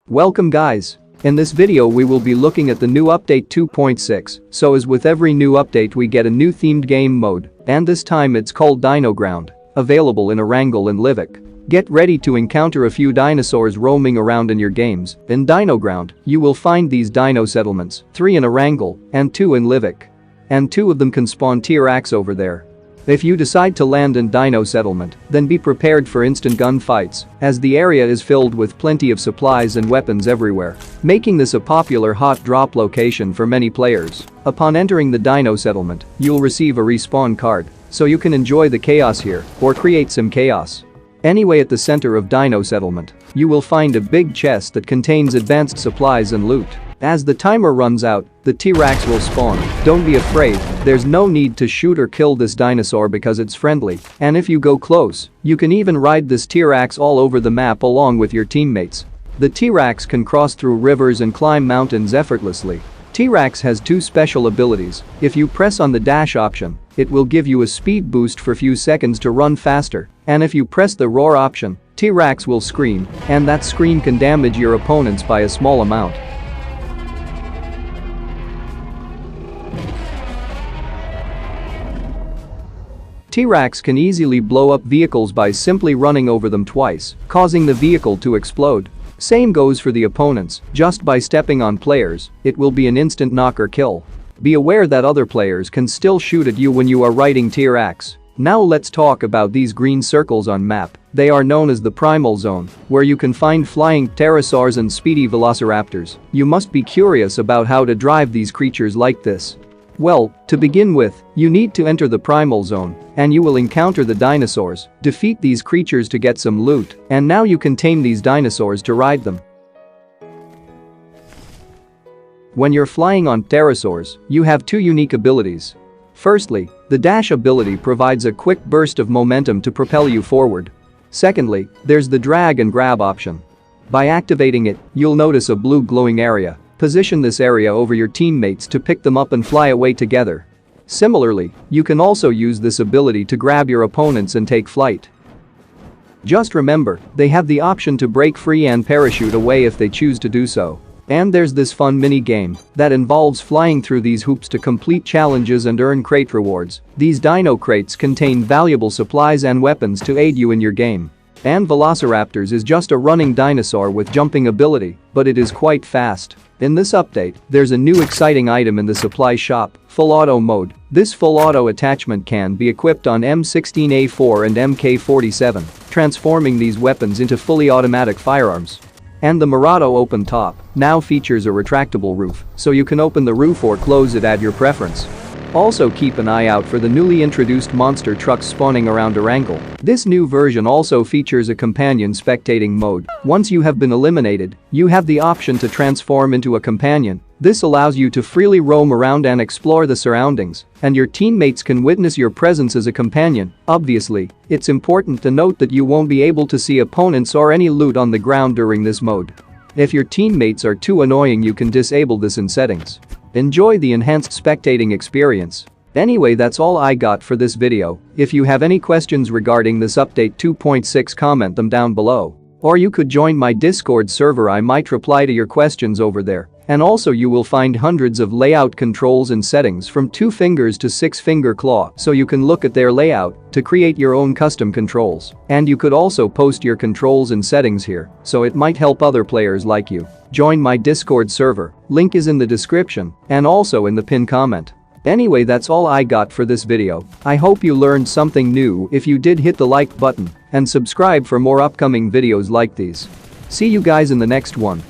Welcome guys. In this video we will be looking at the new update 2.6, so as with every new update we get a new themed game mode, and this time it's called Dinogroung, available in Erangel and Livik. Get ready to encounter a few dinosaurs roaming around in your games. In Dinogroung, you will find these dino settlements, 3 in Erangel and 2 in Livik. And 2 of them can spawn T-Rex over there. If you decide to land in Dino Settlement, then be prepared for instant gunfights, as the area is filled with plenty of supplies and weapons everywhere, making this a popular hot drop location for many players. Upon entering the Dino Settlement, you'll receive a respawn card, so you can enjoy the chaos here, or create some chaos. Anyway, at the center of Dino Settlement, you will find a big chest that contains advanced supplies and loot. As the timer runs out, the T-Rex will spawn. Don't be afraid, there's no need to shoot or kill this dinosaur because it's friendly, and if you go close, you can even ride this T-Rex all over the map along with your teammates. The T-Rex can cross through rivers and climb mountains effortlessly. T-Rex has 2 special abilities. If you press on the dash option, it will give you a speed boost for few seconds to run faster, and if you press the roar option, T-Rex will scream, and that scream can damage your opponents by a small amount. T-Rex can easily blow up vehicles by simply running over them twice, causing the vehicle to explode. Same goes for the opponents, just by stepping on players, it will be an instant knock or kill. Be aware that other players can still shoot at you when you are riding T-Rex. Now let's talk about these green circles on map. They are known as the Primal Zone, where you can find flying pterosaurs and speedy velociraptors. You must be curious about how to drive these creatures like this. Well, to begin with, you need to enter the Primal Zone, and you will encounter the dinosaurs, defeat these creatures to get some loot, and now you can tame these dinosaurs to ride them. When you're flying on pterosaurs, you have 2 unique abilities. Firstly, the dash ability provides a quick burst of momentum to propel you forward. Secondly, there's the drag and grab option. By activating it, you'll notice a blue glowing area. Position this area over your teammates to pick them up and fly away together. Similarly, you can also use this ability to grab your opponents and take flight. Just remember, they have the option to break free and parachute away if they choose to do so. And there's this fun mini game that involves flying through these hoops to complete challenges and earn crate rewards. These dino crates contain valuable supplies and weapons to aid you in your game. And Velociraptors is just a running dinosaur with jumping ability, but it is quite fast. In this update, there's a new exciting item in the supply shop, Full Auto mode. This full auto attachment can be equipped on M16A4 and MK47, transforming these weapons into fully automatic firearms. And the Murado open top now features a retractable roof, so you can open the roof or close it at your preference. Also keep an eye out for the newly introduced monster trucks spawning around Erangel. This new version also features a companion spectating mode. Once you have been eliminated, you have the option to transform into a companion. This allows you to freely roam around and explore the surroundings, and your teammates can witness your presence as a companion. Obviously, it's important to note that you won't be able to see opponents or any loot on the ground during this mode. If your teammates are too annoying, you can disable this in settings. Enjoy the enhanced spectating experience. Anyway, that's all I got for this video. If you have any questions regarding this update 2.6, comment them down below. Or you could join my Discord server, I might reply to your questions over there. And also you will find hundreds of layout controls and settings from 2 fingers to 6-finger claw, so you can look at their layout to create your own custom controls. And you could also post your controls and settings here, so it might help other players like you. Join my Discord server, link is in the description and also in the pinned comment. Anyway, that's all I got for this video. I hope you learned something new. If you did, hit the like button and subscribe for more upcoming videos like these. See you guys in the next one.